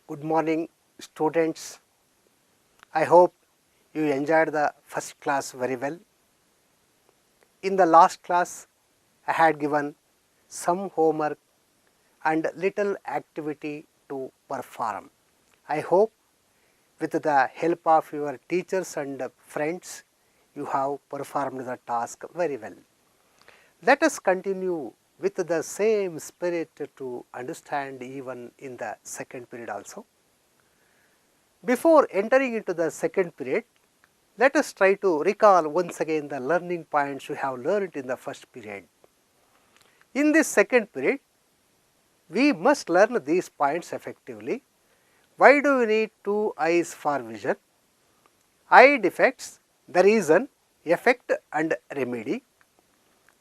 Good morning, students. I hope you enjoyed the first class very well. In the last class, I had given some homework and little activity to perform. I hope with the help of your teachers and friends, you have performed the task very well. Let us continue with the same spirit to understand even in the second period also. Before entering into the second period, let us try to recall once again the learning points we have learned in the first period. In this second period, we must learn these points effectively. Why do we need two eyes for vision? Eye defects, the reason, effect and remedy.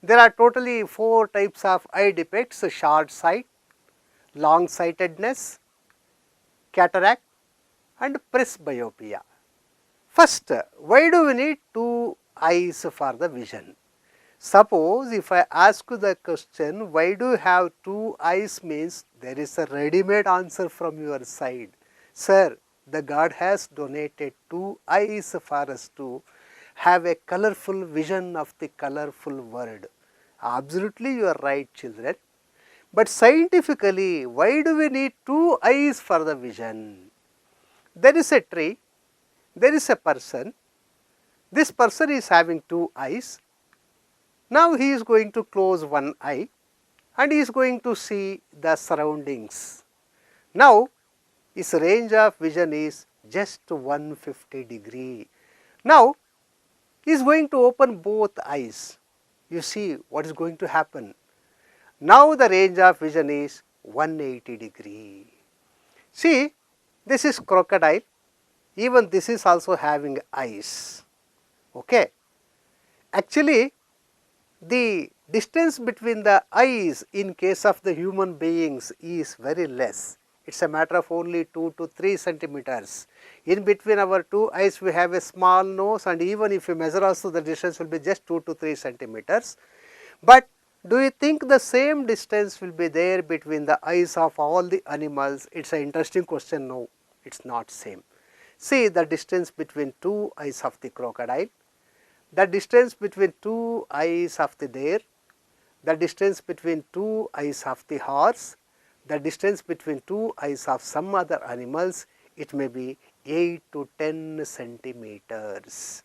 There are totally 4 types of eye defects: short sight, long sightedness, cataract and presbyopia. First, why do we need two eyes for the vision? Suppose if I ask you the question, why do you have two eyes, means there is a ready-made answer from your side. Sir, the God has donated two eyes for us to have a colorful vision of the colorful world. Absolutely you are right, children. But scientifically, why do we need two eyes for the vision? There is a tree, there is a person, this person is having two eyes. Now he is going to close one eye and he is going to see the surroundings. Now his range of vision is just 150 degree. Now he is going to open both eyes. You see what is going to happen. Now the range of vision is 180 degree. See, this is crocodile, even this is also having eyes. Okay. Actually, the distance between the eyes in case of the human beings is very less. It is a matter of only 2 to 3 centimeters. In between our two eyes we have a small nose, and even if you measure also the distance will be just 2 to 3 centimeters. But do you think the same distance will be there between the eyes of all the animals? It is an interesting question. No, it is not same. See the distance between two eyes of the crocodile, the distance between two eyes of the deer, the distance between two eyes of the horse, the distance between two eyes of some other animals, it may be 8 to 10 centimeters.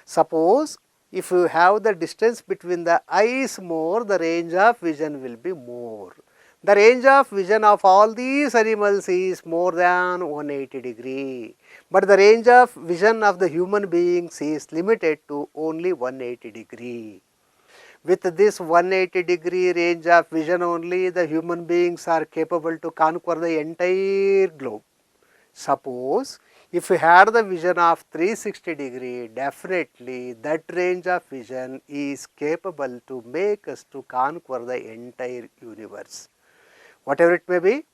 Suppose if you have the distance between the eyes more, the range of vision will be more. The range of vision of all these animals is more than 180 degree, but the range of vision of the human beings is limited to only 180 degree. With this 180 degree range of vision only, the human beings are capable to conquer the entire globe. Suppose if we had the vision of 360 degree, definitely that range of vision is capable to make us to conquer the entire universe. Whatever it may be,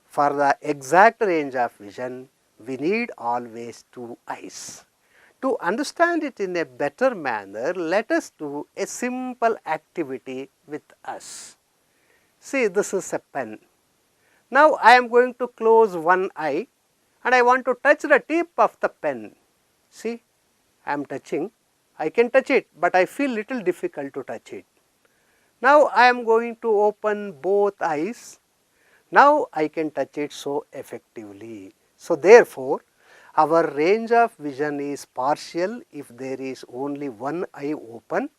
for the exact range of vision, we need always two eyes. To understand it in a better manner, let us do a simple activity with us. See, this is a pen. Now I am going to close one eye and I want to touch the tip of the pen. See, I am touching. I can touch it, but I feel little difficult to touch it. Now I am going to open both eyes. Now I can touch it so effectively. So therefore, our range of vision is partial if there is only one eye open.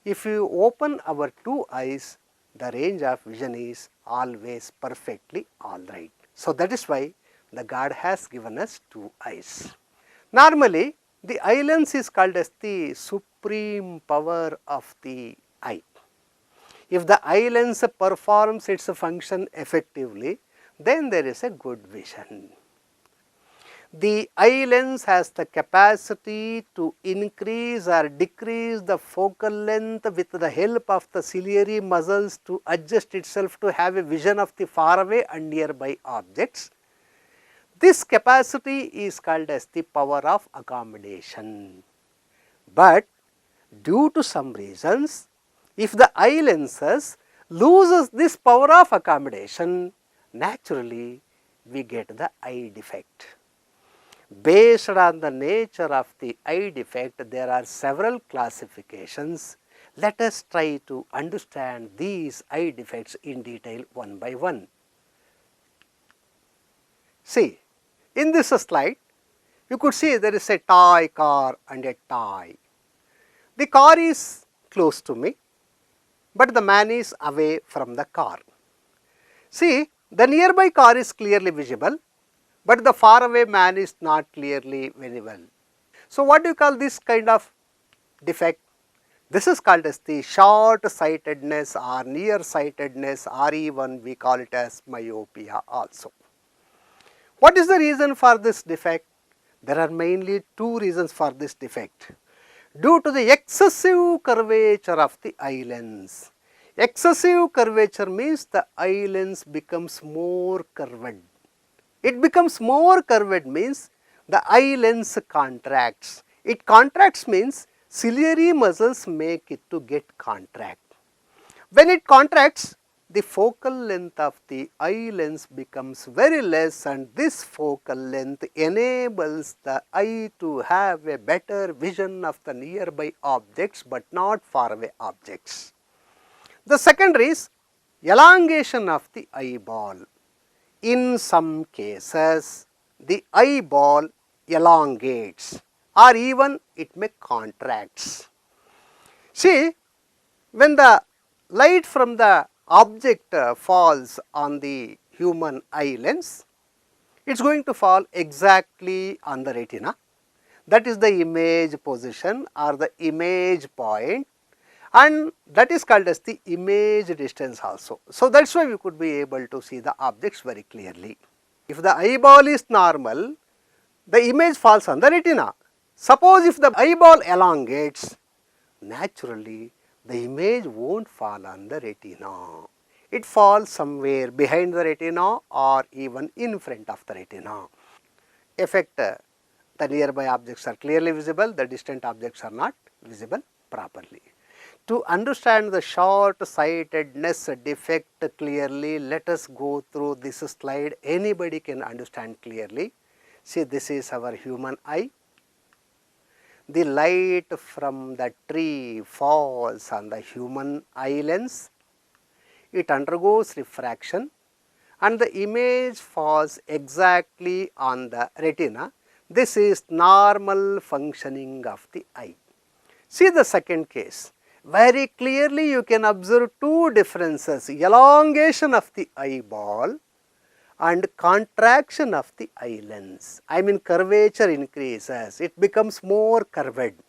If you open our two eyes, the range of vision is always perfectly alright. So that is why the God has given us two eyes. Normally, the eye lens is called as the supreme power of the eye. If the eye lens performs its function effectively, then there is a good vision. The eye lens has the capacity to increase or decrease the focal length with the help of the ciliary muscles to adjust itself to have a vision of the faraway and nearby objects. This capacity is called as the power of accommodation. But due to some reasons, if the eye lenses loses this power of accommodation, naturally we get the eye defect. Based on the nature of the eye defect, there are several classifications. Let us try to understand these eye defects in detail one by one. See, in this slide, you could see there is a toy car and a toy. The car is close to me, but the man is away from the car. See, the nearby car is clearly visible, but the far away man is not clearly visible. So, what do you call this kind of defect? This is called as the short-sightedness or nearsightedness, or even we call it as myopia also. What is the reason for this defect? There are mainly two reasons for this defect. Due to the excessive curvature of the eye lens. Excessive curvature means the eye lens becomes more curved. It becomes more curved means the eye lens contracts. It contracts means ciliary muscles make it to get contract. When it contracts, the focal length of the eye lens becomes very less, and this focal length enables the eye to have a better vision of the nearby objects but not far away objects. The second is elongation of the eyeball. In some cases, the eyeball elongates or even it may contracts. See, when the light from the object falls on the human eye lens, it is going to fall exactly on the retina. That is the image position or the image point, and that is called as the image distance also. So, that is why we could be able to see the objects very clearly. If the eyeball is normal, the image falls on the retina. Suppose if the eyeball elongates, naturally the image won't fall on the retina. It falls somewhere behind the retina or even in front of the retina. Effect, the nearby objects are clearly visible, the distant objects are not visible properly. To understand the short-sightedness defect clearly, let us go through this slide. Anybody can understand clearly. See, this is our human eye. The light from the tree falls on the human eye lens. It undergoes refraction and the image falls exactly on the retina. This is normal functioning of the eye. See the second case. Very clearly you can observe two differences: elongation of the eyeball and contraction of the eye lens. I mean, curvature increases, it becomes more curved.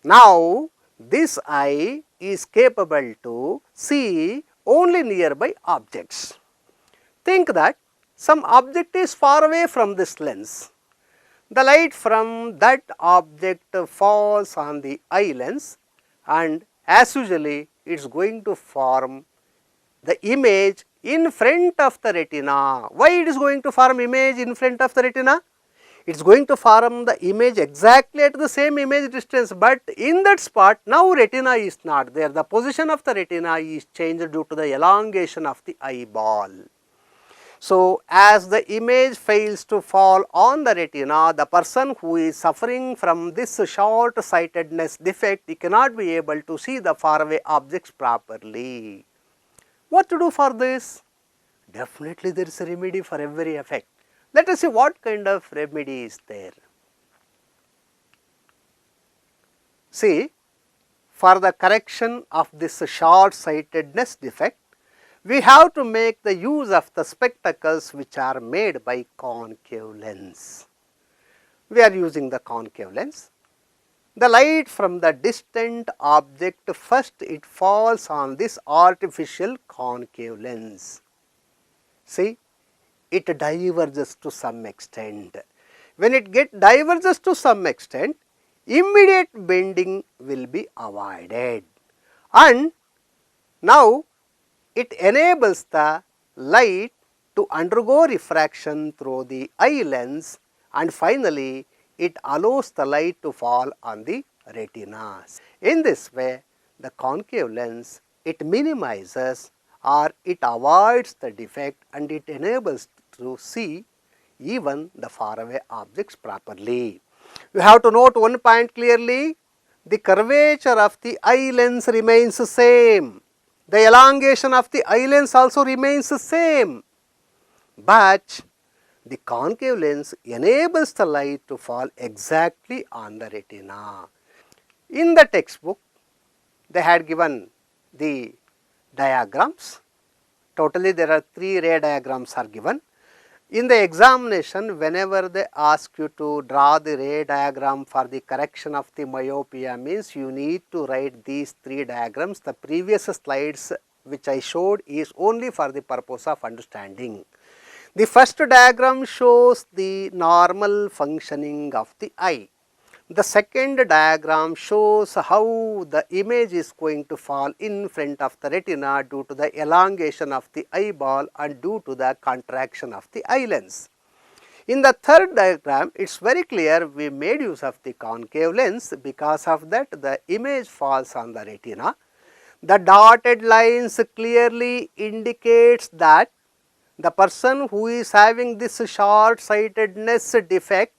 Now, this eye is capable to see only nearby objects. Think that some object is far away from this lens. The light from that object falls on the eye lens, and as usually it is going to form the image in front of the retina. Why it is going to form image in front of the retina? It is going to form the image exactly at the same image distance, but in that spot now retina is not there. The position of the retina is changed due to the elongation of the eyeball. So, as the image fails to fall on the retina, the person who is suffering from this short-sightedness defect, he cannot be able to see the faraway objects properly. What to do for this? Definitely there is a remedy for every effect. Let us see what kind of remedy is there. See, for the correction of this short-sightedness defect, we have to make the use of the spectacles which are made by concave lens. We are using the concave lens. The light from the distant object, first it falls on this artificial concave lens. See, it diverges to some extent. When it diverges to some extent, immediate bending will be avoided, and now it enables the light to undergo refraction through the eye lens, and finally it allows the light to fall on the retina. In this way, the concave lens, it minimizes or it avoids the defect and it enables to see even the faraway objects properly. You have to note one point clearly, the curvature of the eye lens remains same. The elongation of the eye lens also remains same. But the concave lens enables the light to fall exactly on the retina. In the textbook, they had given the diagrams. Totally there are 3 ray diagrams are given. In the examination, whenever they ask you to draw the ray diagram for the correction of the myopia, means you need to write these 3 diagrams. The previous slides which I showed is only for the purpose of understanding. The first diagram shows the normal functioning of the eye. The second diagram shows how the image is going to fall in front of the retina due to the elongation of the eyeball and due to the contraction of the eye lens. In the third diagram, it is very clear we made use of the concave lens. Because of that, the image falls on the retina. The dotted lines clearly indicates that the person who is having this short-sightedness defect,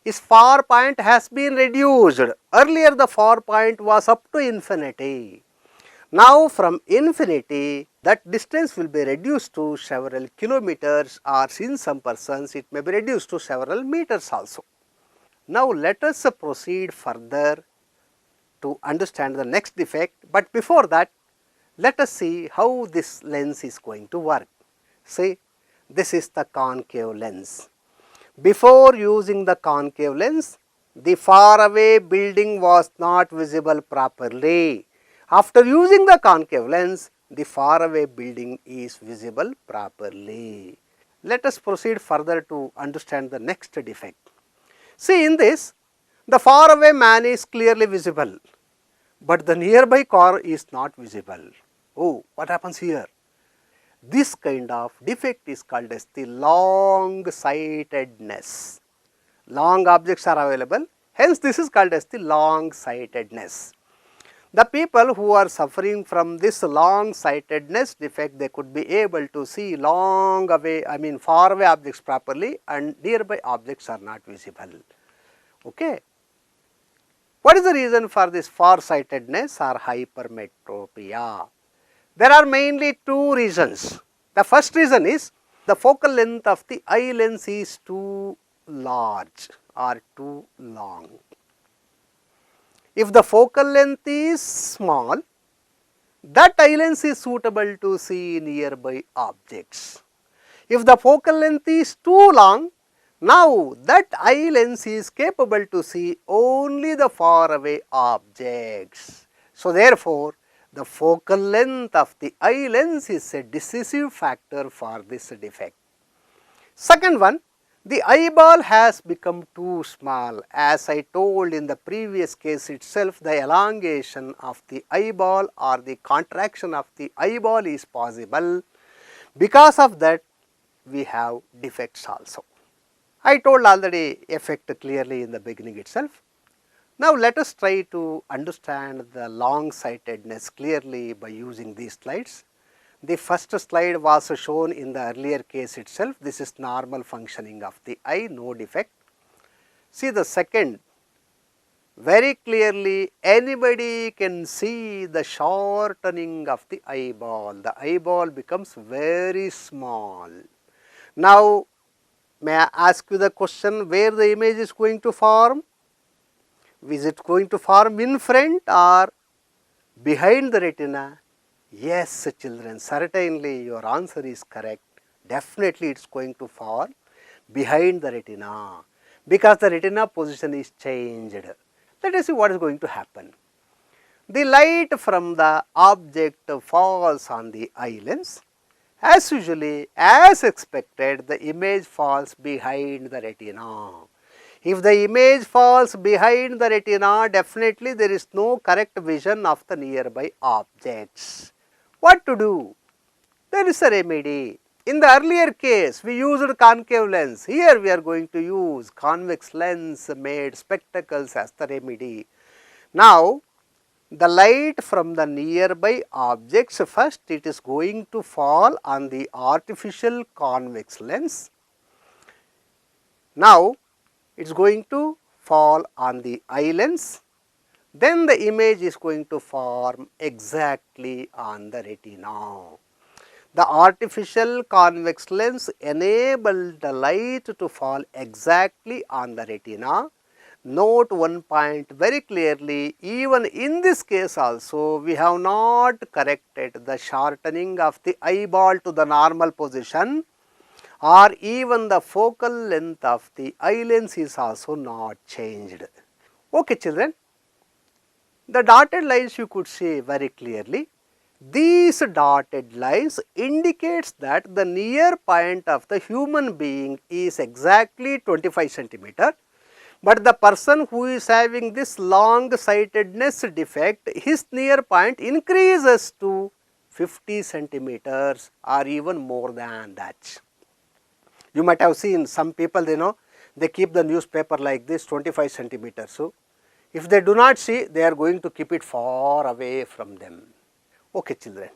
his far point has been reduced. Earlier the far point was up to infinity. Now from infinity, that distance will be reduced to several kilometers, or in some persons it may be reduced to several meters also. Now let us proceed further to understand the next defect, but before that let us see how this lens is going to work. See, this is the concave lens. Before using the concave lens, the faraway building was not visible properly. After using the concave lens, the faraway building is visible properly. Let us proceed further to understand the next defect. See, in this, the faraway man is clearly visible, but the nearby car is not visible. Oh, what happens here? This kind of defect is called as the long-sightedness. Long objects are available, hence this is called as the long-sightedness. The people who are suffering from this long-sightedness defect, they could be able to see long away, far away objects properly, and nearby objects are not visible. Okay. What is the reason for this far-sightedness or hypermetropia? There are mainly 2 reasons. The first reason is the focal length of the eye lens is too large or too long. If the focal length is small, that eye lens is suitable to see nearby objects. If the focal length is too long, now that eye lens is capable to see only the far away objects. So therefore, the focal length of the eye lens is a decisive factor for this defect. Second one, the eyeball has become too small. As I told in the previous case itself, the elongation of the eyeball or the contraction of the eyeball is possible. Because of that, we have defects also. I told already effect clearly in the beginning itself. Now let us try to understand the long-sightedness clearly by using these slides. The first slide was shown in the earlier case itself. This is normal functioning of the eye, no defect. See the second, very clearly anybody can see the shortening of the eyeball. The eyeball becomes very small. Now may I ask you the question, where the image is going to form? Is it going to form in front or behind the retina? Yes, children, certainly your answer is correct. Definitely it is going to fall behind the retina, because the retina position is changed. Let us see what is going to happen. The light from the object falls on the eye lens. As usually, as expected, the image falls behind the retina. If the image falls behind the retina, definitely there is no correct vision of the nearby objects. What to do? There is a remedy. In the earlier case, we used concave lens. Here we are going to use convex lens made spectacles as the remedy. Now, the light from the nearby objects, first it is going to fall on the artificial convex lens. Now it is going to fall on the eye lens, then the image is going to form exactly on the retina. The artificial convex lens enabled the light to fall exactly on the retina. Note one point very clearly, even in this case also we have not corrected the shortening of the eyeball to the normal position, or even the focal length of the eye lens is also not changed. Okay children, the dotted lines you could see very clearly. These dotted lines indicates that the near point of the human being is exactly 25 centimeter, but the person who is having this long sightedness defect, his near point increases to 50 centimeters or even more than that. You might have seen some people, they keep the newspaper like this 25 centimeters. So if they do not see, they are going to keep it far away from them. Okay children,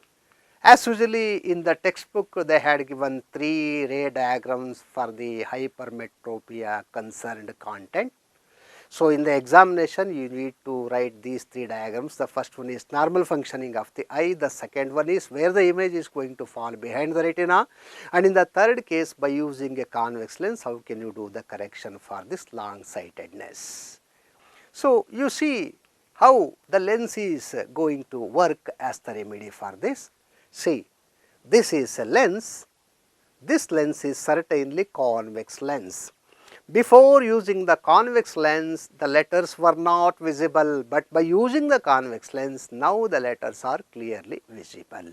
as usually in the textbook they had given 3 ray diagrams for the hypermetropia concerned content. So in the examination you need to write these 3 diagrams. The first one is normal functioning of the eye, the second one is where the image is going to fall behind the retina, and in the third case by using a convex lens how can you do the correction for this long sightedness. So you see how the lens is going to work as the remedy for this. See, this is a lens, this lens is certainly convex lens. Before using the convex lens, the letters were not visible, but by using the convex lens, now the letters are clearly visible.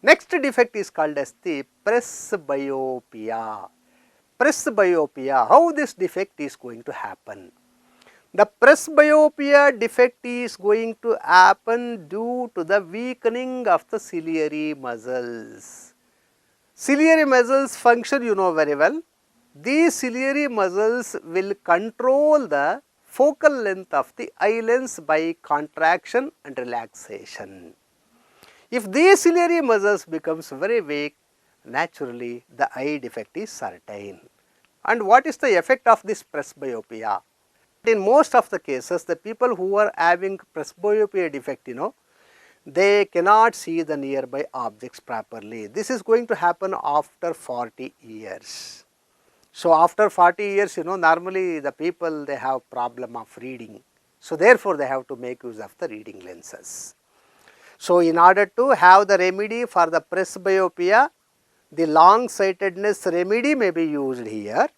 Next defect is called as the presbyopia. Presbyopia, how this defect is going to happen? The presbyopia defect is going to happen due to the weakening of the ciliary muscles. Ciliary muscles function you know very well. These ciliary muscles will control the focal length of the eye lens by contraction and relaxation. If these ciliary muscles becomes very weak, naturally the eye defect is certain. And what is the effect of this presbyopia? In most of the cases, the people who are having presbyopia defect, they cannot see the nearby objects properly. This is going to happen after 40 years. So after 40 years, normally the people they have problem of reading. So therefore they have to make use of the reading lenses. So in order to have the remedy for the presbyopia, the long sightedness remedy may be used here.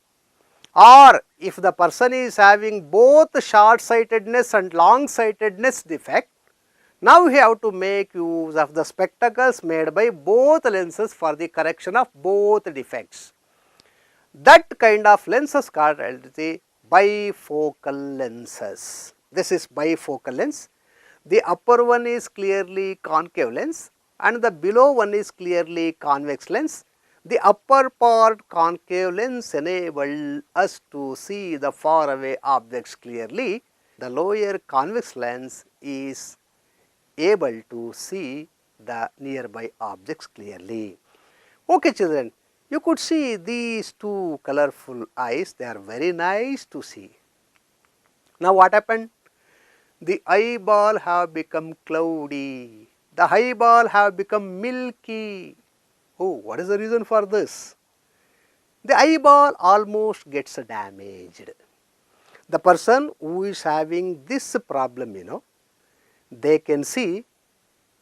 Or if the person is having both short sightedness and long sightedness defect, now we have to make use of the spectacles made by both lenses for the correction of both defects. That kind of lenses called the bifocal lenses. This is bifocal lens. The upper one is clearly concave lens and the below one is clearly convex lens. The upper part concave lens enable us to see the far away objects clearly. The lower convex lens is able to see the nearby objects clearly. Okay children, you could see these two colorful eyes, they are very nice to see. Now what happened? The eyeball have become cloudy, the eyeball have become milky. Oh, what is the reason for this? The eyeball almost gets damaged. The person who is having this problem, they can see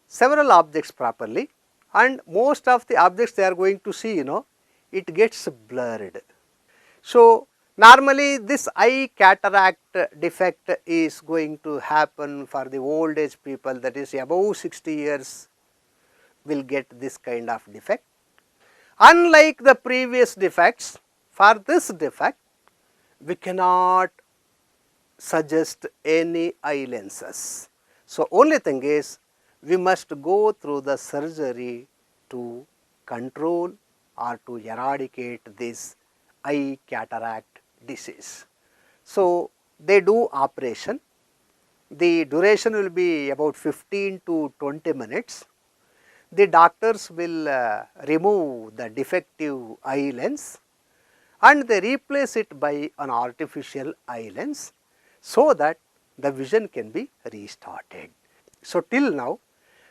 several objects properly, and most of the objects they are going to see, it gets blurred. So normally this eye cataract defect is going to happen for the old age people, that is above 60 years will get this kind of defect. Unlike the previous defects, for this defect we cannot suggest any eye lenses. So only thing is we must go through the surgery to control or to eradicate this eye cataract disease. So they do operation. The duration will be about 15 to 20 minutes. The doctors will remove the defective eye lens, and they replace it by an artificial eye lens so that the vision can be restarted. So, till now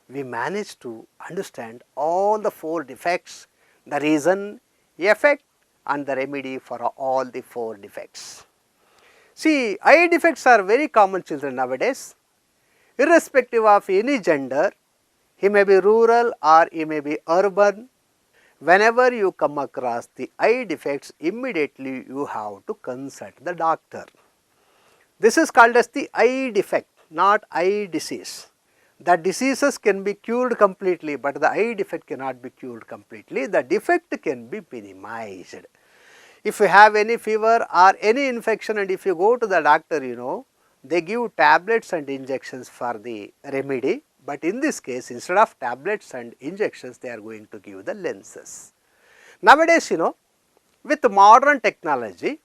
we managed to understand all the 4 defects, the reason, effect and the remedy for all the 4 defects. See, eye defects are very common, children, nowadays. Irrespective of any gender, he may be rural or he may be urban. Whenever you come across the eye defects, immediately you have to consult the doctor. This is called as the eye defect, not eye disease. The diseases can be cured completely, but the eye defect cannot be cured completely. The defect can be minimized. If you have any fever or any infection and if you go to the doctor, they give tablets and injections for the remedy. But in this case, instead of tablets and injections, they are going to give the lenses. Nowadays, with modern technology,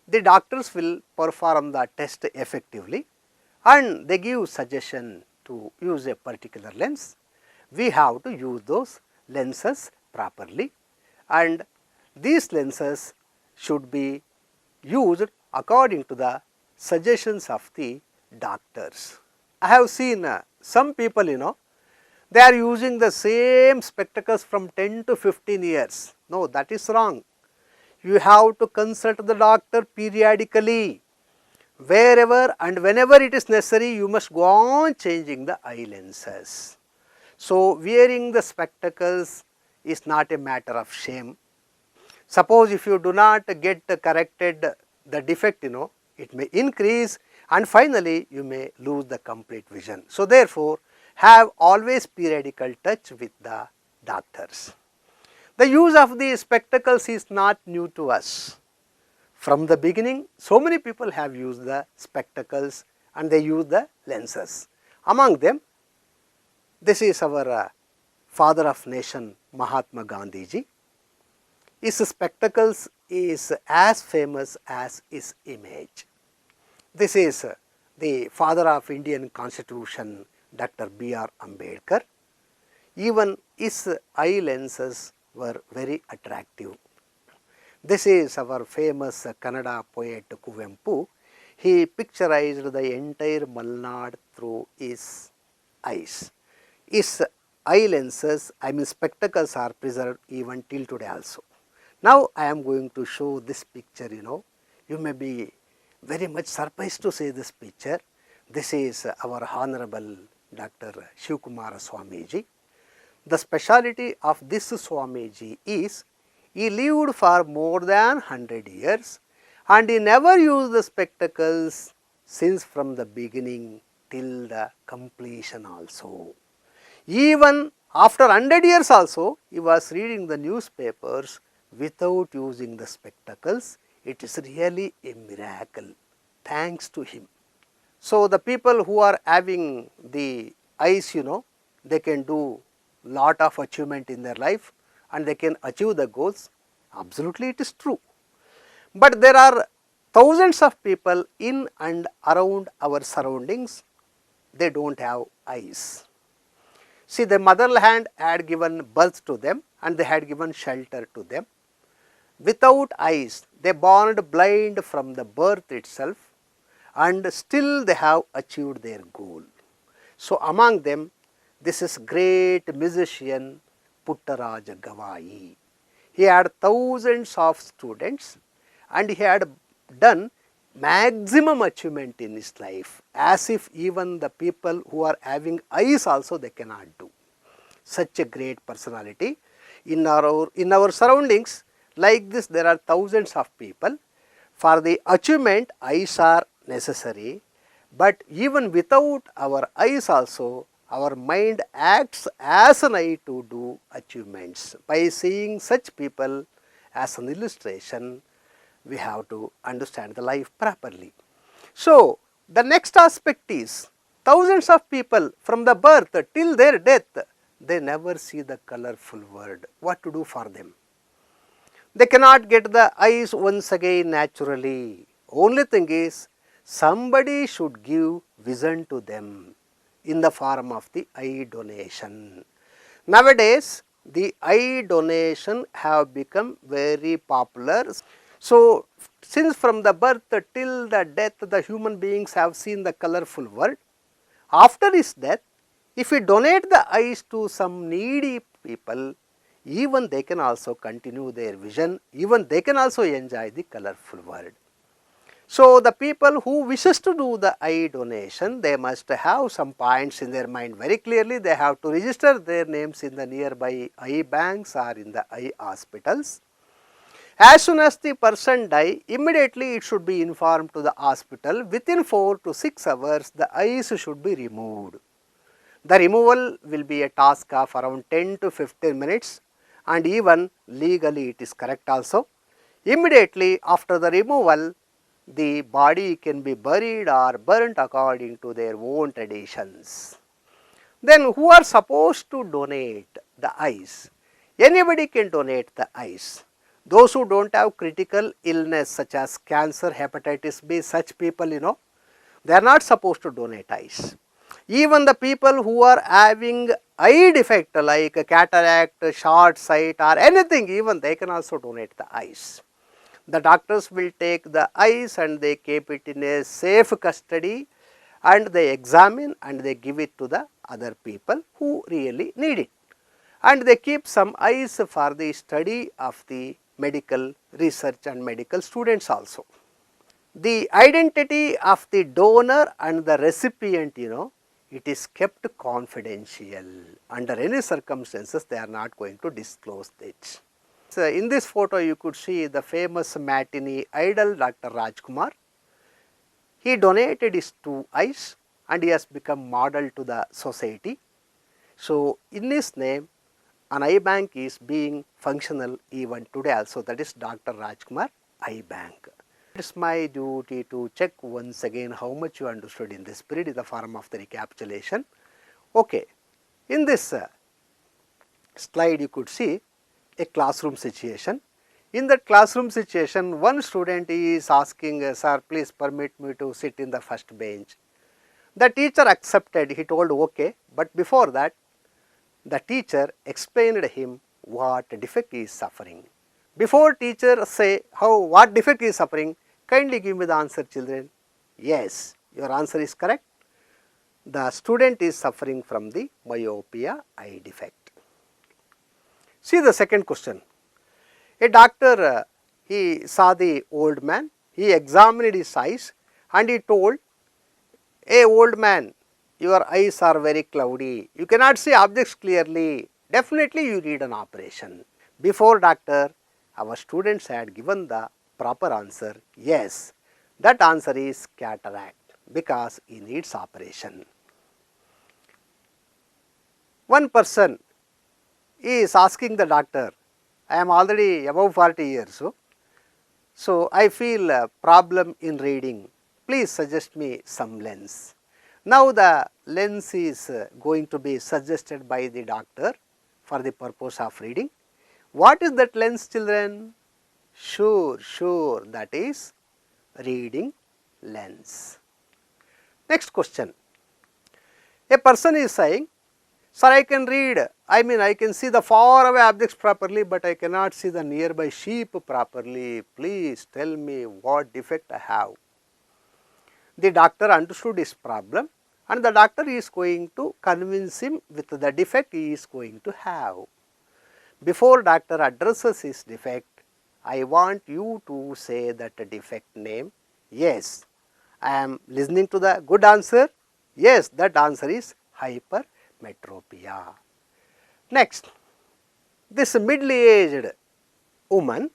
the doctors will perform the test effectively and they give suggestion to use a particular lens. We have to use those lenses properly, and these lenses should be used according to the suggestions of the doctors. I have seen some people, they are using the same spectacles from 10 to 15 years. No, that is wrong. You have to consult the doctor periodically. Wherever and whenever it is necessary, you must go on changing the eye lenses. So, wearing the spectacles is not a matter of shame. Suppose if you do not get corrected the defect, it may increase and finally you may lose the complete vision. So, therefore, have always periodical touch with the doctors. The use of the spectacles is not new to us. From the beginning, so many people have used the spectacles and they use the lenses. Among them, this is our father of nation Mahatma Gandhi ji. His spectacles is as famous as his image. This is the father of Indian Constitution, Dr. B.R. Ambedkar. Even his eye lenses were very attractive. This is our famous Kannada poet Kuvempu. He picturized the entire Malnad through his eyes. His eye lenses, spectacles are preserved even till today also. Now, I am going to show this picture, you may be very much surprised to see this picture. This is our Honorable Dr. Shivkumara Swamiji. The speciality of this Swamiji is he lived for more than 100 years and he never used the spectacles since from the beginning till the completion also. Even after 100 years also, he was reading the newspapers without using the spectacles. It is really a miracle, thanks to him. So, the people who are having the eyes, they can do lot of achievement in their life and they can achieve the goals. Absolutely, it is true. But there are thousands of people in and around our surroundings, they do not have eyes. See, the motherland had given birth to them and they had given shelter to them. Without eyes, they born blind from the birth itself and still they have achieved their goal. So, among them, this is great musician Puttaraja Gavai. He had thousands of students and he had done maximum achievement in his life, as if even the people who are having eyes also they cannot do. Such a great personality. In our surroundings, like this there are thousands of people. For the achievement, eyes are necessary, but even without our eyes also, our mind acts as an eye to do achievements. By seeing such people as an illustration, we have to understand the life properly. So, the next aspect is thousands of people from the birth till their death, they never see the colorful world. What to do for them? They cannot get the eyes once again naturally. Only thing is, somebody should give vision to them in the form of the eye donation. Nowadays, the eye donation have become very popular. So, since from the birth till the death the human beings have seen the colorful world, after his death, if we donate the eyes to some needy people, even they can also continue their vision, even they can also enjoy the colorful world. So, the people who wishes to do the eye donation, they must have some points in their mind very clearly. They have to register their names in the nearby eye banks or in the eye hospitals. As soon as the person die, immediately it should be informed to the hospital. Within 4 to 6 hours, the eyes should be removed. The removal will be a task of around 10 to 15 minutes, and even legally it is correct also. Immediately after the removal, the body can be buried or burnt according to their own traditions. Then who are supposed to donate the eyes? Anybody can donate the eyes. Those who don't have critical illness such as cancer, hepatitis B, such people, they are not supposed to donate eyes. Even the people who are having eye defect like cataract, short sight or anything, even they can also donate the eyes. The doctors will take the eyes and they keep it in a safe custody, and they examine and they give it to the other people who really need it. And they keep some eyes for the study of the medical research and medical students also. The identity of the donor and the recipient, it is kept confidential. Under any circumstances, they are not going to disclose it. So, in this photo, you could see the famous matinee idol Dr. Rajkumar. He donated his 2 eyes and he has become model to the society. So, in his name, an eye bank is being functional even today also, that is Dr. Rajkumar Eye Bank. It is my duty to check once again how much you understood in this period in the form of the recapitulation. Okay, in this slide you could see a classroom situation. In that classroom situation, one student is asking, sir, please permit me to sit in the first bench. The teacher accepted, he told okay, but before that, the teacher explained him what defect he is suffering. Before teacher say what defect he is suffering, kindly give me the answer, children. Yes, your answer is correct. The student is suffering from the myopia eye defect. See the second question. A doctor, he saw the old man, he examined his eyes and he told, hey old man, your eyes are very cloudy, you cannot see objects clearly, definitely you need an operation. Before doctor, our students had given the proper answer, yes, that answer is cataract because he needs operation. One person is asking the doctor, I am already above 40 years, so I feel a problem in reading, please suggest me some lens. Now the lens is going to be suggested by the doctor for the purpose of reading. What is that lens, children? Sure, that is reading lens. Next question. A person is saying, sir, I can read, I can see the far away objects properly, but I cannot see the nearby sheep properly. Please tell me what defect I have. The doctor understood his problem and the doctor is going to convince him with the defect he is going to have. Before doctor addresses his defect, I want you to say that defect name. Yes, I am listening to the good answer. Yes, that answer is hypermetropia. Next, this middle-aged woman,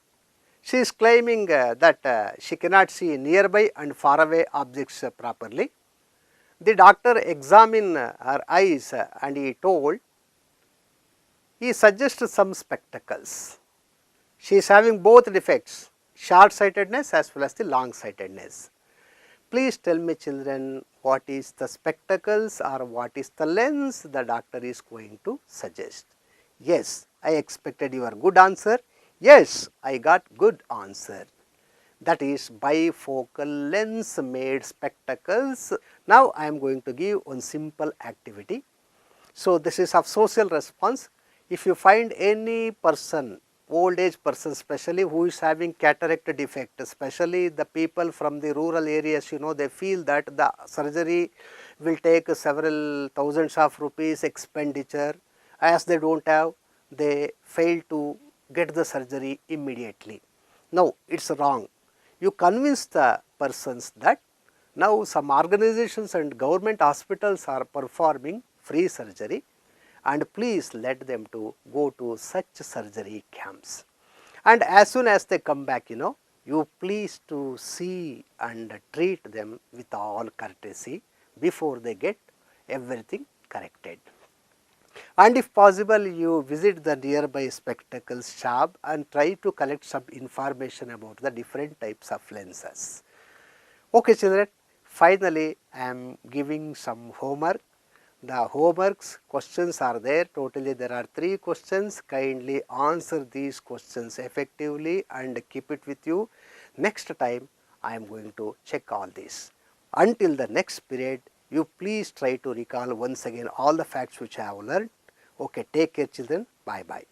she is claiming that she cannot see nearby and far away objects properly. The doctor examined her eyes and he suggested some spectacles. She is having both defects, short-sightedness as well as the long-sightedness. Please tell me, children, what is the spectacles or what is the lens the doctor is going to suggest? Yes, I expected your good answer. Yes, I got good answer. That is bifocal lens made spectacles. Now I am going to give one simple activity. So this is of social response. If you find any person, old age person especially, who is having cataract defect, especially the people from the rural areas, they feel that the surgery will take several thousands of rupees expenditure. As they don't have, they fail to get the surgery immediately. Now, it is wrong. You convince the persons that now some organizations and government hospitals are performing free surgery, and please let them to go to such surgery camps. And as soon as they come back, you please to see and treat them with all courtesy before they get everything corrected. And if possible, you visit the nearby spectacles shop and try to collect some information about the different types of lenses. Okay children, finally I am giving some homework. The homeworks questions are there. Totally there are 3 questions. Kindly answer these questions effectively and keep it with you. Next time I am going to check all this. Until the next period, you please try to recall once again all the facts which I have learned. Okay, take care children. Bye bye.